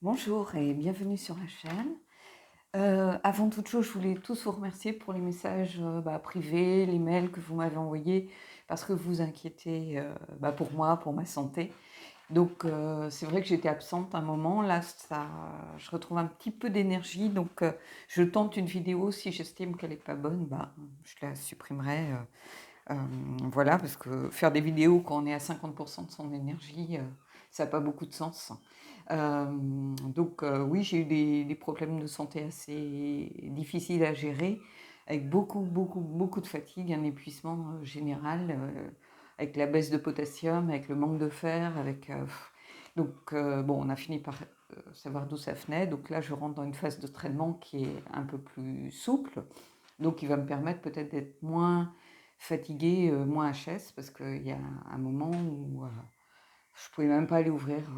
Bonjour et bienvenue sur la chaîne. Avant toute chose, je voulais tous vous remercier pour les messages privés, les mails que vous m'avez envoyés, parce que vous vous inquiétez pour moi, pour ma santé. Donc c'est vrai que j'étais absente un moment, là je retrouve un petit peu d'énergie, donc je tente une vidéo, si j'estime qu'elle n'est pas bonne, je la supprimerai. Voilà, parce que faire des vidéos quand on est à 50% de son énergie, ça n'a pas beaucoup de sens. Oui, j'ai eu des problèmes de santé assez difficiles à gérer, avec beaucoup de fatigue, un épuisement général, avec la baisse de potassium, avec le manque de fer, on a fini par savoir d'où ça venait. Donc là, je rentre dans une phase de traitement qui est un peu plus souple, donc il va me permettre peut-être d'être moins fatiguée, moins HS, parce qu'il y a un moment où je pouvais même pas aller ouvrir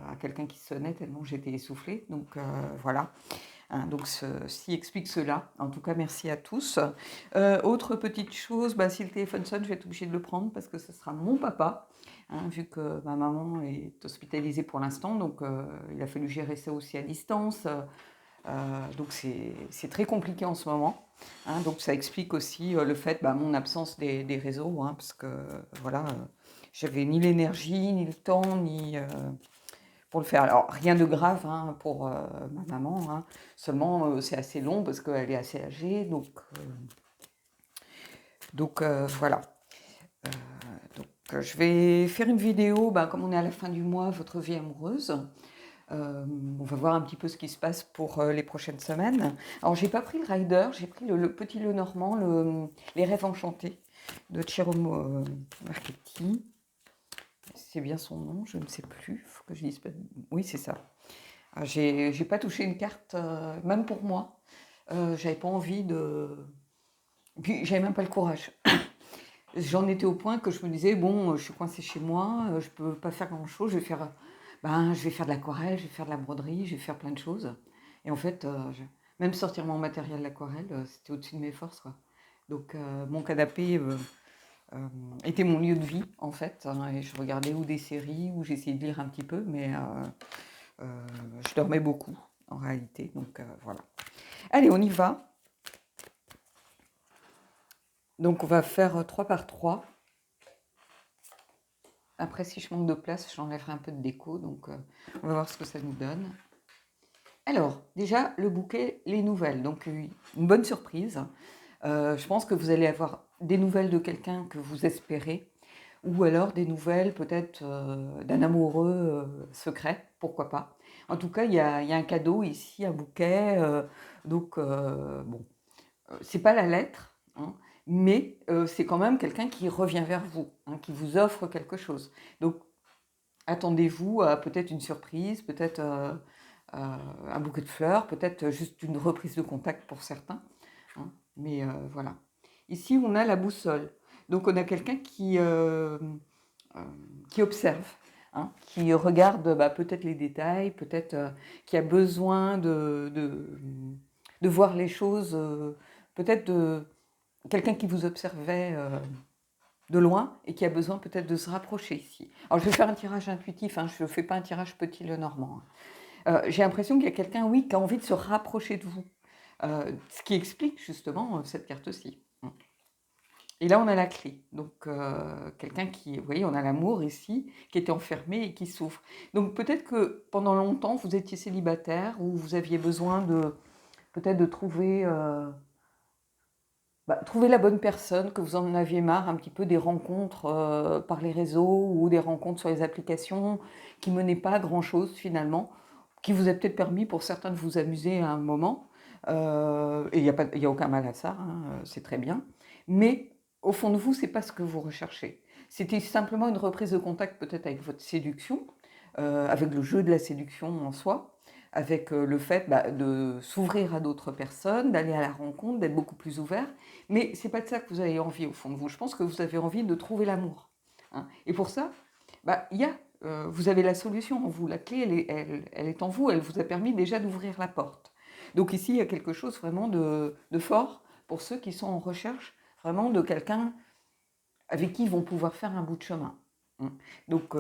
à quelqu'un qui sonnait tellement j'étais essoufflée. Donc voilà. Hein, donc ceci explique cela. En tout cas, merci à tous. Autre petite chose, si le téléphone sonne, je vais être obligée de le prendre parce que ce sera mon papa, hein, vu que ma maman est hospitalisée pour l'instant. Donc il a fallu gérer ça aussi à distance. Donc c'est très compliqué en ce moment, hein, donc ça explique aussi le fait, mon absence des réseaux, hein, parce que voilà, j'avais ni l'énergie, ni le temps, ni pour le faire. Alors rien de grave, hein, pour ma maman, hein, seulement c'est assez long parce qu'elle est assez âgée, voilà. Euh, je vais faire une vidéo, comme on est à la fin du mois, votre vie amoureuse. On va voir un petit peu ce qui se passe pour les prochaines semaines. Alors, j'ai pas pris le Rider, j'ai pris le petit Lenormand, Les Rêves Enchantés de Chiromo Marchetti. C'est bien son nom, je ne sais plus. Faut que je dise pas. Oui, c'est ça. J'ai pas touché une carte, même pour moi. J'avais pas envie de. Puis, j'avais même pas le courage. J'en étais au point que je me disais, bon, je suis coincée chez moi, je peux pas faire grand-chose, je vais faire de l'aquarelle, je vais faire de la broderie, je vais faire plein de choses. Et en fait, même sortir mon matériel d'aquarelle, c'était au-dessus de mes forces, quoi. Donc, mon canapé euh, était mon lieu de vie, en fait, hein, et je regardais ou des séries, ou j'essayais de lire un petit peu, mais je dormais beaucoup, en réalité. Donc, voilà. Allez, on y va. Donc, on va faire 3 par 3. Après, si je manque de place, j'enlèverai un peu de déco, donc on va voir ce que ça nous donne. Alors, déjà, le bouquet, les nouvelles, donc une bonne surprise. Je pense que vous allez avoir des nouvelles de quelqu'un que vous espérez, ou alors des nouvelles peut-être d'un amoureux secret, pourquoi pas. En tout cas, il y a un cadeau ici, un bouquet, c'est pas la lettre, hein, mais c'est quand même quelqu'un qui revient vers vous, hein, qui vous offre quelque chose. Donc, attendez-vous à peut-être une surprise, peut-être un bouquet de fleurs, peut-être juste une reprise de contact pour certains, hein, mais voilà. Ici, on a la boussole. Donc, on a quelqu'un euh, qui observe, hein, qui regarde peut-être les détails, peut-être qui a besoin de voir les choses, peut-être de quelqu'un qui vous observait de loin et qui a besoin peut-être de se rapprocher ici. Alors je vais faire un tirage intuitif, hein, je ne fais pas un tirage petit Lenormand. J'ai l'impression qu'il y a quelqu'un, oui, qui a envie de se rapprocher de vous. Ce qui explique justement cette carte-ci. Et là, on a la clé. Donc, quelqu'un qui, vous voyez, on a l'amour ici, qui était enfermé et qui souffre. Donc, peut-être que pendant longtemps, vous étiez célibataire ou vous aviez besoin peut-être de trouver la bonne personne, que vous en aviez marre un petit peu des rencontres par les réseaux ou des rencontres sur les applications qui menaient pas à grand-chose finalement, qui vous a peut-être permis pour certains de vous amuser à un moment. Et il y a aucun mal à ça, hein, c'est très bien. Mais au fond de vous, c'est pas ce que vous recherchez. C'était simplement une reprise de contact peut-être avec votre séduction, avec le jeu de la séduction en soi, avec le fait de s'ouvrir à d'autres personnes, d'aller à la rencontre, d'être beaucoup plus ouvert. Mais c'est pas de ça que vous avez envie au fond de vous. Je pense que vous avez envie de trouver l'amour, hein. Et pour ça, vous avez la solution en vous. La clé, elle est en vous. Elle vous a permis déjà d'ouvrir la porte. Donc ici, il y a quelque chose vraiment de fort pour ceux qui sont en recherche vraiment de quelqu'un avec qui ils vont pouvoir faire un bout de chemin. Mmh. Donc,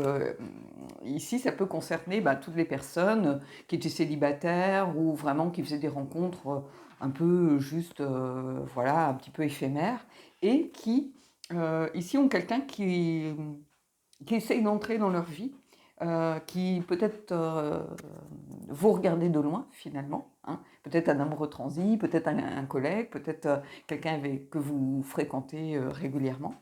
ici, ça peut concerner toutes les personnes qui étaient célibataires ou vraiment qui faisaient des rencontres un peu juste, voilà, un petit peu éphémères et qui, ici, ont quelqu'un qui essaye d'entrer dans leur vie, qui peut-être vous regardez de loin finalement, hein. Peut-être un amoureux transi, peut-être un collègue, peut-être quelqu'un que vous fréquentez régulièrement.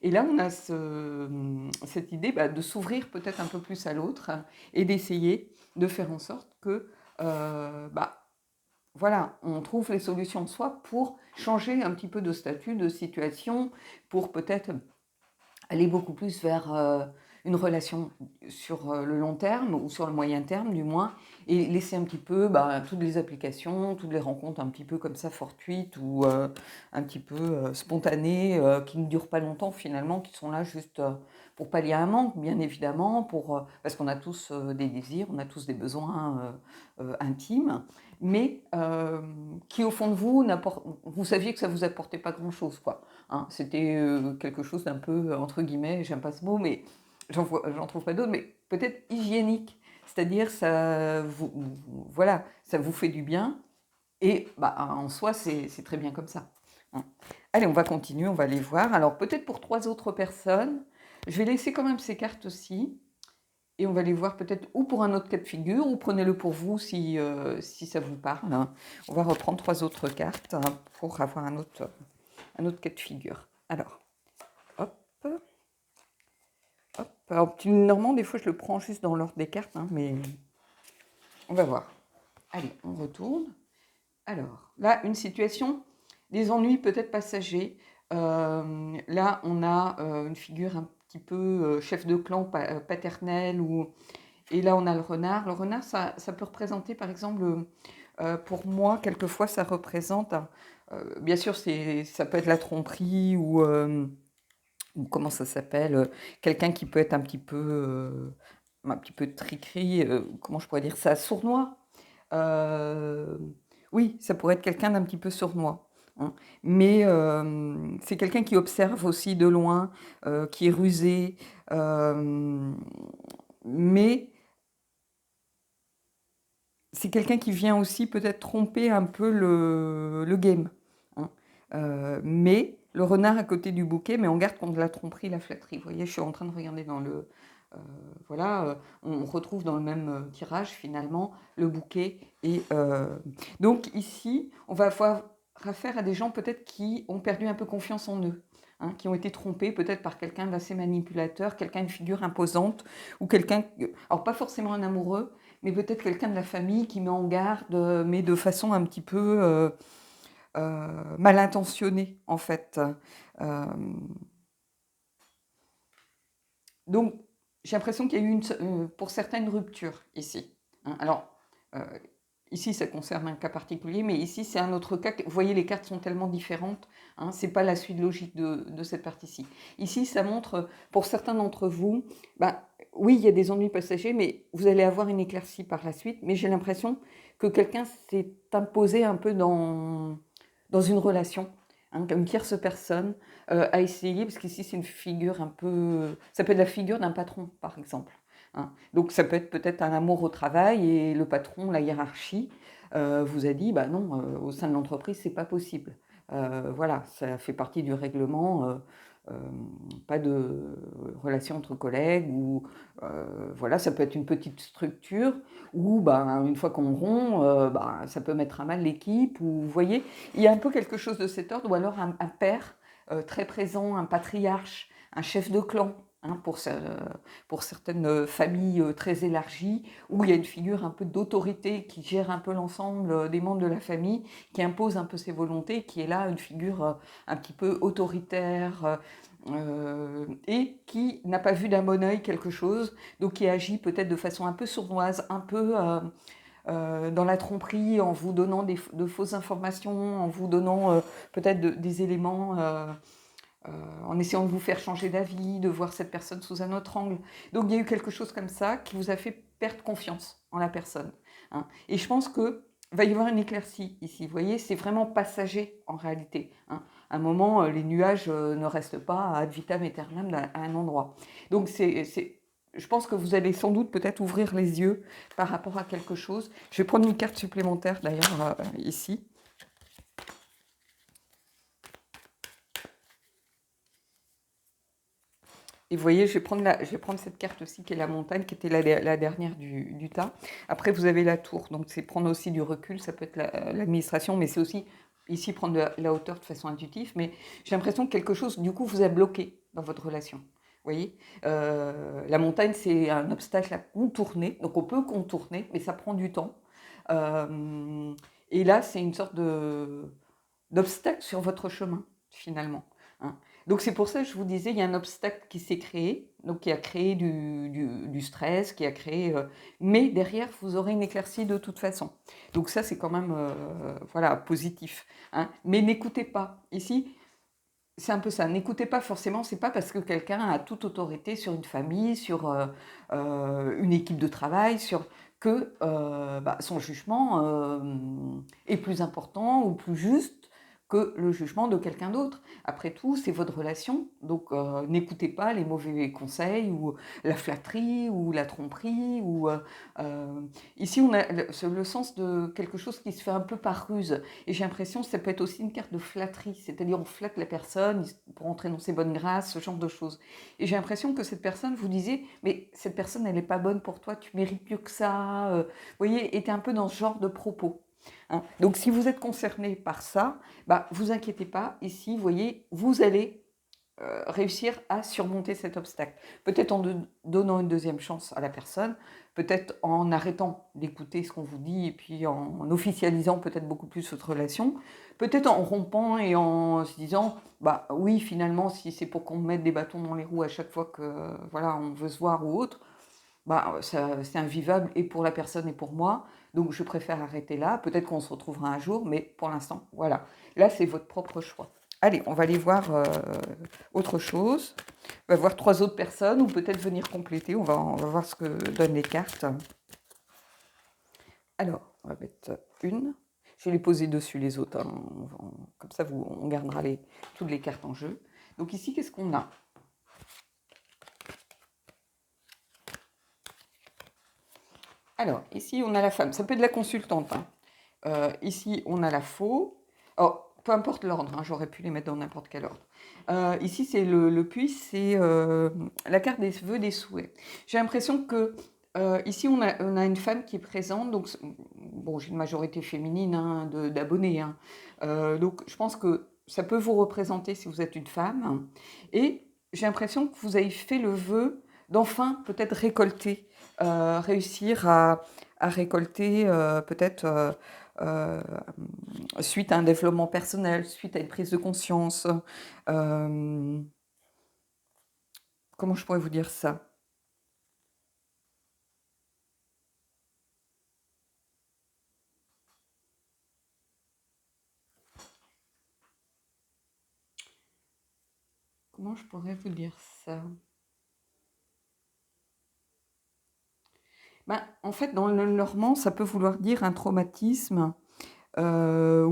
Et là, on a cette idée de s'ouvrir peut-être un peu plus à l'autre et d'essayer de faire en sorte que, voilà, on trouve les solutions de soi pour changer un petit peu de statut, de situation, pour peut-être aller beaucoup plus vers une relation sur le long terme ou sur le moyen terme du moins, et laisser un petit peu toutes les applications, toutes les rencontres un petit peu comme ça fortuites ou un petit peu spontanées, qui ne durent pas longtemps finalement, qui sont là juste pour pallier un manque, bien évidemment, parce qu'on a tous des désirs, on a tous des besoins intimes, mais qui au fond de vous, vous saviez que ça vous apportait pas grand-chose, quoi. Hein. C'était quelque chose d'un peu, entre guillemets, j'aime pas ce mot, mais j'en trouve pas d'autres, mais peut-être hygiénique. C'est-à-dire, voilà, ça vous fait du bien, et en soi, c'est très bien comme ça. Hein. Allez, on va continuer, on va aller voir. Alors, peut-être pour 3 autres personnes, je vais laisser quand même ces cartes aussi, et on va les voir peut-être ou pour un autre cas de figure, ou prenez-le pour vous si ça vous parle. Hein. On va reprendre 3 autres cartes pour avoir un autre cas de figure. Alors, hop, hop. Alors, normalement, des fois, je le prends juste dans l'ordre des cartes, hein, mais on va voir. Allez, on retourne. Alors, là, une situation, des ennuis peut-être passagers. Là, on a une figure un petit peu chef de clan paternel, et là, on a le renard. Le renard, ça peut représenter, par exemple, pour moi, quelquefois, ça représente, bien sûr, ça peut être la tromperie ou comment ça s'appelle, quelqu'un qui peut être un petit peu triquerie, comment je pourrais dire ça, sournois. Euh, oui, ça pourrait être quelqu'un d'un petit peu sournois. Hein. Mais c'est quelqu'un qui observe aussi de loin, qui est rusé, mais c'est quelqu'un qui vient aussi peut-être tromper un peu le game. Hein. Mais le renard à côté du bouquet, mais on garde contre la tromperie, la flatterie. Vous voyez, je suis en train de regarder dans le... voilà, on retrouve dans le même tirage finalement le bouquet. Et donc ici, on va avoir affaire à des gens peut-être qui ont perdu un peu confiance en eux. Hein, qui ont été trompés peut-être par quelqu'un d'assez manipulateur, quelqu'un une figure imposante, ou quelqu'un, alors pas forcément un amoureux, mais peut-être quelqu'un de la famille qui met en garde, mais de façon un petit peu mal intentionnée, en fait. Euh, donc, j'ai l'impression qu'il y a eu, pour certains, une rupture ici. Hein. Alors, euh, ici, ça concerne un cas particulier, mais ici, c'est un autre cas. Vous voyez, les cartes sont tellement différentes. Hein, ce n'est pas la suite logique de cette partie-ci. Ici, ça montre, pour certains d'entre vous, oui, il y a des ennuis passagers, mais vous allez avoir une éclaircie par la suite. Mais j'ai l'impression que quelqu'un s'est imposé un peu dans une relation, hein, comme tierce personne, à essayer, parce qu'ici, c'est une figure un peu... Ça peut être la figure d'un patron, par exemple. Hein. Donc ça peut être peut-être un amour au travail et le patron, la hiérarchie, vous a dit, non, au sein de l'entreprise, c'est pas possible. Voilà, ça fait partie du règlement, euh, pas de relation entre collègues, ou voilà, ça peut être une petite structure, où une fois qu'on rompt, ça peut mettre à mal l'équipe, ou vous voyez, il y a un peu quelque chose de cet ordre, ou alors un père très présent, un patriarche, un chef de clan, hein, pour certaines familles très élargies, où il y a une figure un peu d'autorité qui gère un peu l'ensemble des membres de la famille, qui impose un peu ses volontés, qui est là une figure un petit peu autoritaire, et qui n'a pas vu d'un bon œil quelque chose, donc qui agit peut-être de façon un peu sournoise, un peu dans la tromperie, en vous donnant de fausses informations, en vous donnant peut-être des éléments... en essayant de vous faire changer d'avis, de voir cette personne sous un autre angle. Donc il y a eu quelque chose comme ça qui vous a fait perdre confiance en la personne. Hein. Et je pense que va y avoir une éclaircie ici. Vous voyez, c'est vraiment passager en réalité, hein. À un moment, les nuages ne restent pas ad vitam aeternam à un endroit. Donc, je pense que vous allez sans doute peut-être ouvrir les yeux par rapport à quelque chose. Je vais prendre une carte supplémentaire d'ailleurs ici. Et vous voyez, je vais prendre cette carte aussi qui est la montagne, qui était la dernière du tas. Après, vous avez la tour, donc c'est prendre aussi du recul, ça peut être l'administration, mais c'est aussi ici prendre de la hauteur de façon intuitive. Mais j'ai l'impression que quelque chose, du coup, vous a bloqué dans votre relation. Vous voyez, la montagne, c'est un obstacle à contourner, donc on peut contourner, mais ça prend du temps. Et là, c'est une sorte d'obstacle sur votre chemin, finalement, hein. Donc c'est pour ça que je vous disais, il y a un obstacle qui s'est créé, donc qui a créé du stress, qui a créé... mais derrière, vous aurez une éclaircie de toute façon. Donc ça, c'est quand même voilà, positif, hein. Mais n'écoutez pas. Ici, c'est un peu ça. N'écoutez pas forcément, c'est pas parce que quelqu'un a toute autorité sur une famille, sur une équipe de travail, sur que son jugement est plus important ou plus juste que le jugement de quelqu'un d'autre. Après tout, c'est votre relation, donc n'écoutez pas les mauvais conseils ou la flatterie ou la tromperie. Euh, Ici, on a le sens de quelque chose qui se fait un peu par ruse. Et j'ai l'impression que ça peut être aussi une carte de flatterie, c'est-à-dire on flatte la personne pour entrer dans ses bonnes grâces, ce genre de choses. Et j'ai l'impression que cette personne, vous disiez, mais cette personne, elle n'est pas bonne pour toi, tu mérites mieux que ça. Vous voyez, était un peu dans ce genre de propos, hein. Donc si vous êtes concerné par ça, vous inquiétez pas, ici, vous voyez, vous allez réussir à surmonter cet obstacle. Peut-être en donnant une deuxième chance à la personne, peut-être en arrêtant d'écouter ce qu'on vous dit et puis en officialisant peut-être beaucoup plus votre relation, peut-être en rompant et en se disant, oui, finalement, si c'est pour qu'on me mette des bâtons dans les roues à chaque fois que voilà, on veut se voir ou autre, c'est invivable et pour la personne et pour moi, donc je préfère arrêter là. Peut-être qu'on se retrouvera un jour, mais pour l'instant, voilà. Là, c'est votre propre choix. Allez, on va aller voir autre chose. On va voir 3 autres personnes ou peut-être venir compléter. On va voir ce que donnent les cartes. Alors, on va mettre une. Je vais les poser dessus les autres, hein. Comme ça, on gardera toutes les cartes en jeu. Donc ici, qu'est-ce qu'on a? Alors, ici, on a la femme. Ça peut être la consultante, hein. Ici, on a la faux. Oh, peu importe l'ordre, hein, j'aurais pu les mettre dans n'importe quel ordre. Ici, c'est le puits, c'est la carte des vœux, des souhaits. J'ai l'impression que ici, on a une femme qui est présente. Donc, bon, j'ai une majorité féminine, hein, d'abonnés, hein. Donc, je pense que ça peut vous représenter si vous êtes une femme. Et j'ai l'impression que vous avez fait le vœu d'enfin peut-être récolter, réussir à récolter peut-être euh, suite à un développement personnel, suite à une prise de conscience. euh, Comment je pourrais vous dire ça? Comment je pourrais vous dire ça? En fait, dans le normand, ça peut vouloir dire un traumatisme ou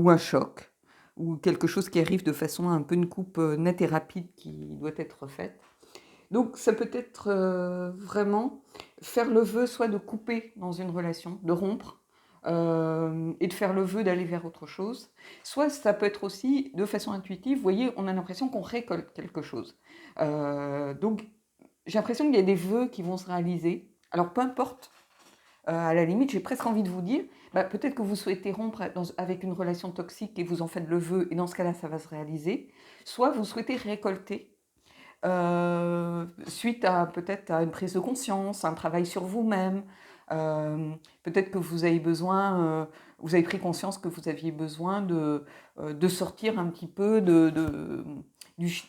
un choc, ou quelque chose qui arrive de façon un peu une coupe nette et rapide qui doit être faite. Donc ça peut être vraiment faire le vœu soit de couper dans une relation, de rompre, et de faire le vœu d'aller vers autre chose. Soit ça peut être aussi de façon intuitive, vous voyez, on a l'impression qu'on récolte quelque chose. Donc j'ai l'impression qu'il y a des vœux qui vont se réaliser. Alors peu importe, à la limite, j'ai presque envie de vous dire, peut-être que vous souhaitez rompre avec une relation toxique et vous en faites le vœu, et dans ce cas-là, ça va se réaliser. Soit vous souhaitez récolter suite à peut-être à une prise de conscience, un travail sur vous-même. Peut-être que vous avez besoin, vous avez pris conscience que vous aviez besoin de sortir un petit peu de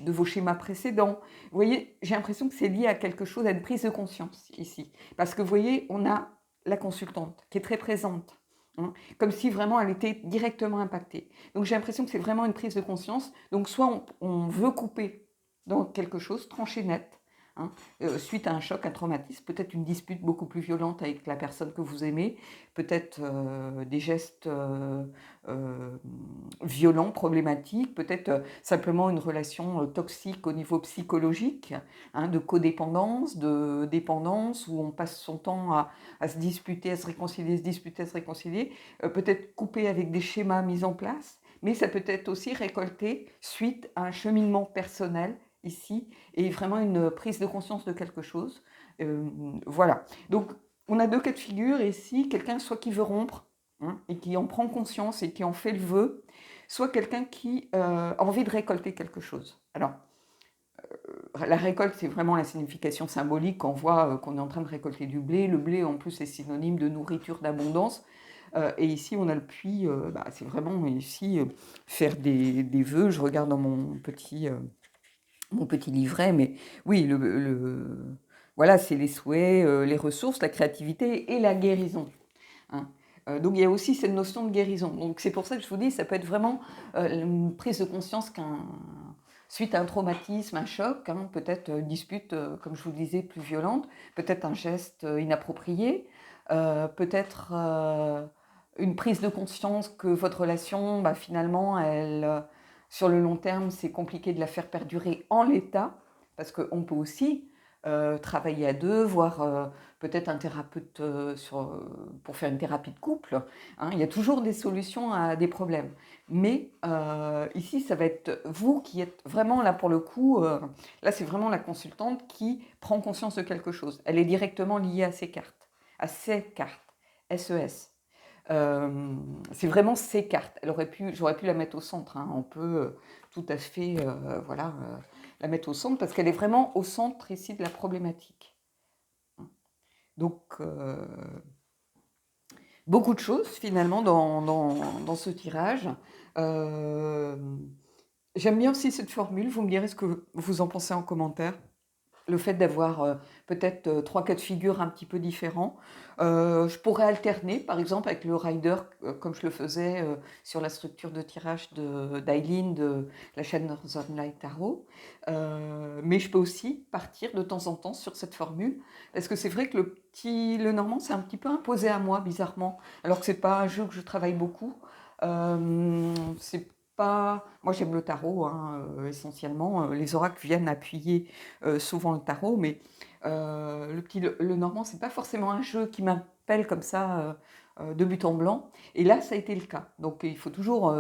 vos schémas précédents. Vous voyez, j'ai l'impression que c'est lié à quelque chose, à une prise de conscience ici. Parce que vous voyez, on a la consultante qui est très présente, hein, comme si vraiment elle était directement impactée. Donc j'ai l'impression que c'est vraiment une prise de conscience. Donc soit on veut couper dans quelque chose, trancher net, hein, suite à un choc, un traumatisme, peut-être une dispute beaucoup plus violente avec la personne que vous aimez, peut-être des gestes violents, problématiques, peut-être simplement une relation toxique au niveau psychologique, hein, de codépendance, de dépendance, où on passe son temps à se disputer, à se réconcilier, se disputer, à se réconcilier, peut-être couper avec des schémas mis en place, mais ça peut être aussi récolté suite à un cheminement personnel ici, et vraiment une prise de conscience de quelque chose. Voilà. Donc, on a deux cas de figure ici, quelqu'un soit qui veut rompre, hein, et qui en prend conscience et qui en fait le vœu, soit quelqu'un qui a envie de récolter quelque chose. Alors, la récolte, c'est vraiment la signification symbolique qu'on voit qu'on est en train de récolter du blé. Le blé, en plus, est synonyme de nourriture, d'abondance. Et ici, on a le puits, c'est vraiment ici faire des vœux. Je regarde dans mon petit livret, mais oui, voilà, c'est les souhaits, les ressources, la créativité et la guérison, hein. Donc il y a aussi cette notion de guérison. Donc c'est pour ça que je vous dis, ça peut être vraiment une prise de conscience suite à un traumatisme, un choc, hein, peut-être une dispute, comme je vous le disais, plus violente, peut-être un geste inapproprié, peut-être une prise de conscience que votre relation, finalement, sur le long terme, c'est compliqué de la faire perdurer en l'état, parce qu'on peut aussi travailler à deux, voir peut-être un thérapeute pour faire une thérapie de couple, hein. Il y a toujours des solutions à des problèmes. Mais ici, ça va être vous qui êtes vraiment là pour le coup, là c'est vraiment la consultante qui prend conscience de quelque chose. Elle est directement liée à ces cartes, SES. C'est vraiment ces cartes. J'aurais pu la mettre au centre, hein. On peut tout à fait voilà, la mettre au centre parce qu'elle est vraiment au centre ici de la problématique. Donc, beaucoup de choses finalement dans ce tirage. J'aime bien aussi cette formule, vous me direz ce que vous en pensez en commentaire. Le fait d'avoir peut-être 3 cas de figure un petit peu différents. Je pourrais alterner, par exemple, avec le rider, comme je le faisais sur la structure de tirage d'Eileen de la chaîne Northern Light Tarot. Mais je peux aussi partir de temps en temps sur cette formule, parce que c'est vrai que le normand, c'est un petit peu imposé à moi, bizarrement, alors que c'est pas un jeu que je travaille beaucoup. C'est pas... Moi, j'aime le tarot, hein, essentiellement. Les oracles viennent appuyer souvent le tarot, mais le normand, c'est pas forcément un jeu qui m'appelle comme ça de but en blanc. Et là, ça a été le cas. Donc, il faut toujours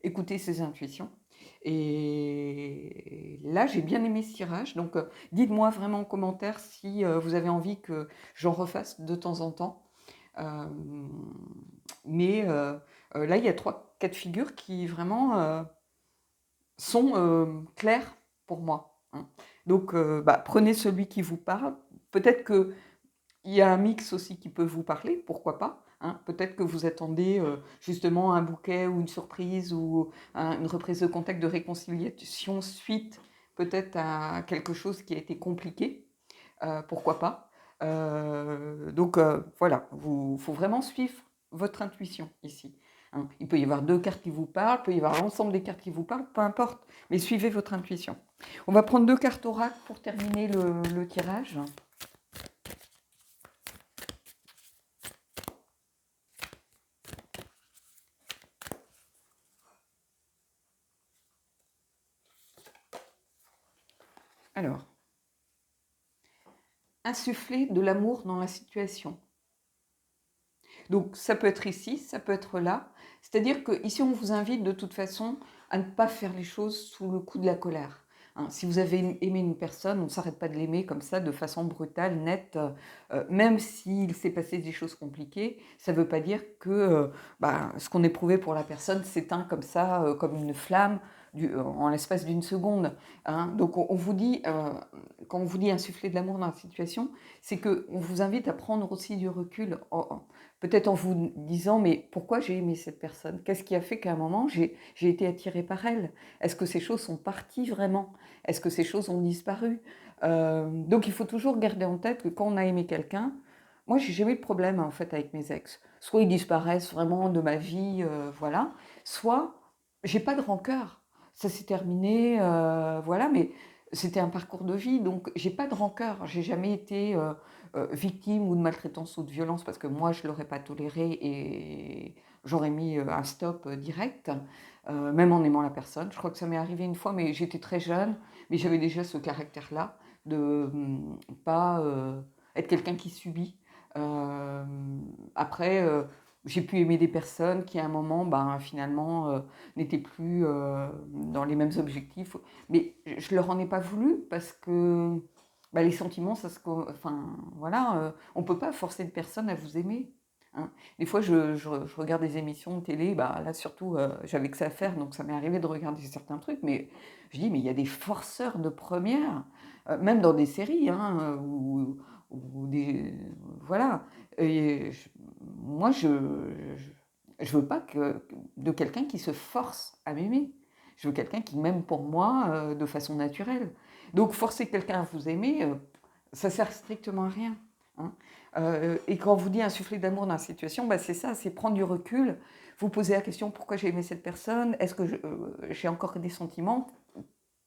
écouter ses intuitions. Et là, j'ai bien aimé ce tirage. Donc, dites-moi vraiment en commentaire si vous avez envie que j'en refasse de temps en temps. Mais là, il y a 3 cas de figure qui vraiment sont clairs pour moi, hein. Donc, prenez celui qui vous parle. Peut-être qu'il y a un mix aussi qui peut vous parler, pourquoi pas, hein. Peut-être que vous attendez justement un bouquet ou une surprise ou une reprise de contact de réconciliation suite peut-être à quelque chose qui a été compliqué, pourquoi pas. Donc voilà, il faut vraiment suivre votre intuition ici, hein. Il peut y avoir 2 cartes qui vous parlent, il peut y avoir l'ensemble des cartes qui vous parlent, peu importe, mais suivez votre intuition. On va prendre 2 cartes oracles pour terminer le tirage. Alors, insuffler de l'amour dans la situation. Donc ça peut être ici, ça peut être là. C'est-à-dire qu'ici, on vous invite de toute façon à ne pas faire les choses sous le coup de la colère, hein. Si vous avez aimé une personne, on ne s'arrête pas de l'aimer comme ça, de façon brutale, nette. Même s'il s'est passé des choses compliquées, ça ne veut pas dire que ce qu'on éprouvait pour la personne s'éteint comme ça, comme une flamme, en l'espace d'une seconde, hein. Donc on vous dit, quand on vous dit insuffler de l'amour dans la situation, c'est qu'on vous invite à prendre aussi du recul, peut-être en vous disant, mais pourquoi j'ai aimé cette personne? Qu'est-ce qui a fait qu'à un moment, j'ai été attirée par elle? Est-ce que ces choses sont parties vraiment? Est-ce que ces choses ont disparu? Donc il faut toujours garder en tête que quand on a aimé quelqu'un, moi j'ai jamais eu de problème en fait avec mes ex. Soit ils disparaissent vraiment de ma vie, voilà, soit j'ai pas de rancœur. Ça s'est terminé, voilà, mais c'était un parcours de vie, donc j'ai pas de rancœur. J'ai jamais été victime ou de maltraitance ou de violence parce que moi je l'aurais pas toléré et j'aurais mis un stop direct, même en aimant la personne. Je crois que ça m'est arrivé une fois, mais j'étais très jeune, mais j'avais déjà ce caractère-là de pas être quelqu'un qui subit. Euh, après, j'ai pu aimer des personnes qui à un moment, ben, finalement, n'étaient plus dans les mêmes objectifs. Mais je leur en ai pas voulu parce que bah, les sentiments, enfin, voilà, on peut pas forcer une personne à vous aimer. Hein. Des fois, je regarde des émissions de télé, bah, là surtout, j'avais que ça à faire, donc ça m'est arrivé de regarder certains trucs, mais je dis, mais il y a des forceurs de première, même dans des séries, hein, ou des... Voilà. Et moi, je veux pas de quelqu'un qui se force à m'aimer. Je veux quelqu'un qui m'aime pour moi de façon naturelle. Donc forcer quelqu'un à vous aimer, ça sert strictement à rien. Hein. Et quand vous dites insuffler d'amour dans la situation, bah, c'est ça, c'est prendre du recul, vous poser la question pourquoi j'ai aimé cette personne, est-ce que j'ai encore des sentiments,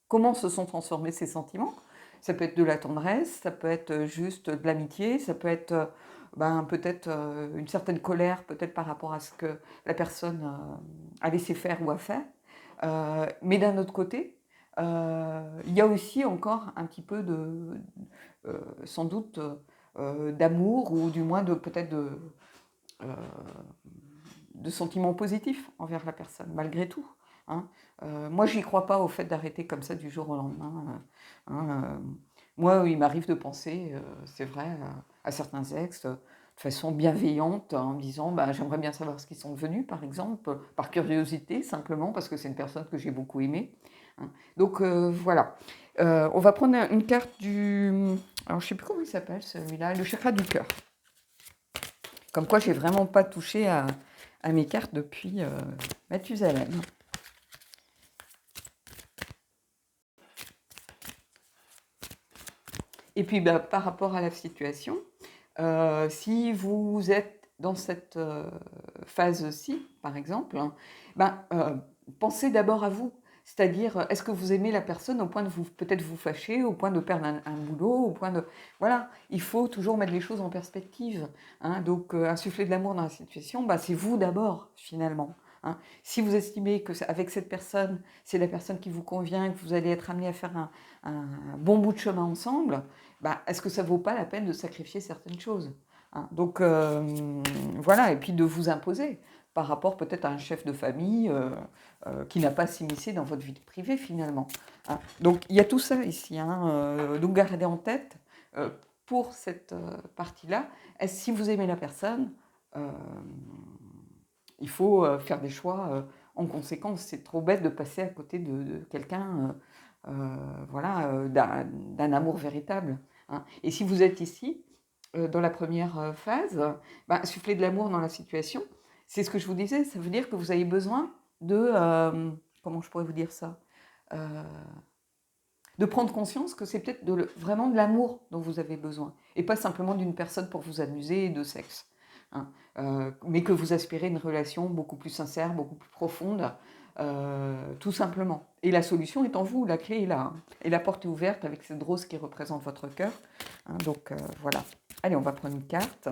comment se sont transformés ces sentiments. Ça peut être de la tendresse, ça peut être juste de l'amitié, ça peut être ben, peut-être une certaine colère, peut-être par rapport à ce que la personne a laissé faire ou a fait. Mais d'un autre côté, il y a aussi encore un petit peu sans doute, d'amour ou du moins peut-être euh, de sentiments positifs envers la personne, malgré tout. Hein. Moi, j'y crois pas au fait d'arrêter comme ça du jour au lendemain. Hein, moi, il m'arrive de penser, c'est vrai, à certains ex de façon bienveillante, en me disant bah, j'aimerais bien savoir ce qu'ils sont devenus, par exemple, par curiosité, simplement, parce que c'est une personne que j'ai beaucoup aimée. Hein. Donc voilà. On va prendre une carte du... Alors, je ne sais plus comment il s'appelle celui-là, le chakra du cœur. Comme quoi, j'ai vraiment pas touché à mes cartes depuis Mathusalem. Et puis, bah, par rapport à la situation, si vous êtes dans cette phase-ci, par exemple, hein, ben, pensez d'abord à vous. C'est-à-dire, est-ce que vous aimez la personne au point de vous peut-être vous fâcher, au point de perdre un boulot, au point de... Voilà, il faut toujours mettre les choses en perspective. Hein. Donc, insuffler de l'amour dans la situation, bah, c'est vous d'abord, finalement. Hein. Si vous estimez que avec cette personne, c'est la personne qui vous convient, que vous allez être amené à faire un bon bout de chemin ensemble, bah, est-ce que ça vaut pas la peine de sacrifier certaines choses? Hein. Donc voilà, et puis de vous imposer par rapport peut-être à un chef de famille qui n'a pas s'immiscer dans votre vie privée finalement. Hein. Donc il y a tout ça ici. Hein, donc gardez en tête pour cette partie-là, si vous aimez la personne, euh, il faut faire des choix en conséquence. C'est trop bête de passer à côté de quelqu'un voilà, d'un amour véritable. Hein. Et si vous êtes ici, dans la première phase, bah, souffler de l'amour dans la situation, c'est ce que je vous disais, ça veut dire que vous avez besoin de, comment je pourrais vous dire ça, euh, de prendre conscience que c'est peut-être vraiment de l'amour dont vous avez besoin, et pas simplement d'une personne pour vous amuser et de sexe. Hein. Mais que vous aspirez une relation beaucoup plus sincère, beaucoup plus profonde, tout simplement. Et la solution est en vous, la clé est là. Hein. Et la porte est ouverte avec cette rose qui représente votre cœur. Hein, donc voilà. Allez, on va prendre une carte.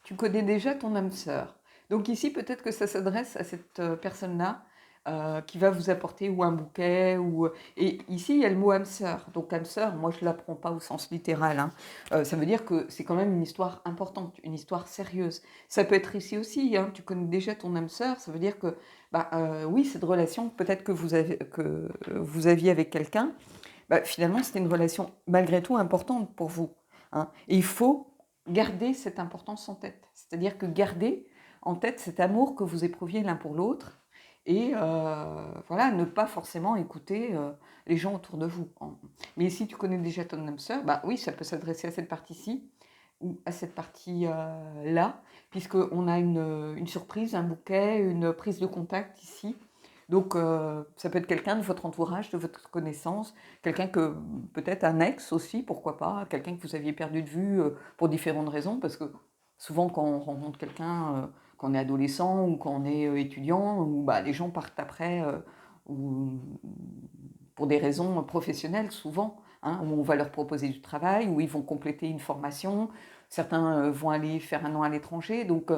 Tu connais déjà ton âme sœur. Donc ici, peut-être que ça s'adresse à cette personne-là qui va vous apporter ou un bouquet. Et ici, il y a le mot âme sœur. Donc âme sœur, moi, je ne la prends pas au sens littéral. Hein. Ça veut dire que c'est quand même une histoire importante, une histoire sérieuse. Ça peut être ici aussi. Hein. Tu connais déjà ton âme sœur. Ça veut dire que, bah, oui, cette relation, peut-être que vous aviez avec quelqu'un, bah, finalement, c'était une relation malgré tout importante pour vous. Hein. Et il faut garder cette importance en tête. C'est-à-dire que garder en tête cet amour que vous éprouviez l'un pour l'autre et voilà, ne pas forcément écouter les gens autour de vous. Mais si tu connais déjà ton âme sœur, bah oui, ça peut s'adresser à cette partie-ci ou à cette partie-là, puisqu'on a une surprise, un bouquet, une prise de contact ici. Donc, ça peut être quelqu'un de votre entourage, de votre connaissance, quelqu'un que, peut-être un ex aussi, pourquoi pas, quelqu'un que vous aviez perdu de vue pour différentes raisons, parce que souvent quand on rencontre quelqu'un quand on est adolescent ou quand on est étudiant, où bah, les gens partent après ou, pour des raisons professionnelles souvent, hein, où on va leur proposer du travail, où ils vont compléter une formation, certains vont aller faire un an à l'étranger, donc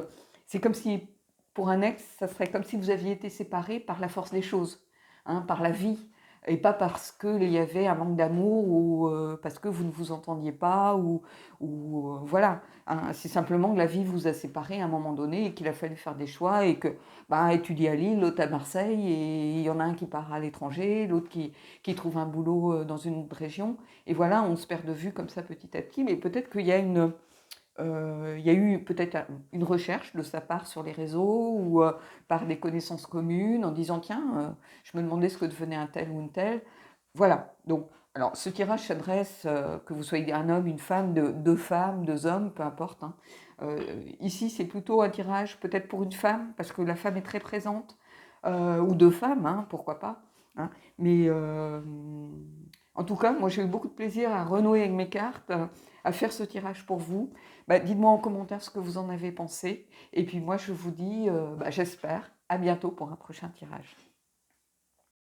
c'est comme si, pour un ex, ça serait comme si vous aviez été séparés par la force des choses, hein, par la vie, et pas parce qu'il y avait un manque d'amour ou parce que vous ne vous entendiez pas, ou voilà. Hein, c'est simplement que la vie vous a séparés à un moment donné et qu'il a fallu faire des choix et que bah, étudier à Lille, l'autre à Marseille, et il y en a un qui part à l'étranger, l'autre qui trouve un boulot dans une autre région. Et voilà, on se perd de vue comme ça petit à petit, mais peut-être qu'il y a il y a eu peut-être une recherche de sa part sur les réseaux ou par des connaissances communes en disant tiens, je me demandais ce que devenait un tel ou une telle. Voilà. Donc, alors, ce tirage s'adresse, que vous soyez un homme, une femme, deux femmes, deux hommes, peu importe. Hein. Ici, c'est plutôt un tirage peut-être pour une femme, parce que la femme est très présente, ou deux femmes, hein, pourquoi pas. Hein. Mais en tout cas, moi j'ai eu beaucoup de plaisir à renouer avec mes cartes, à faire ce tirage pour vous. Bah, dites-moi en commentaire ce que vous en avez pensé. Et puis moi, je vous dis, bah, j'espère, à bientôt pour un prochain tirage.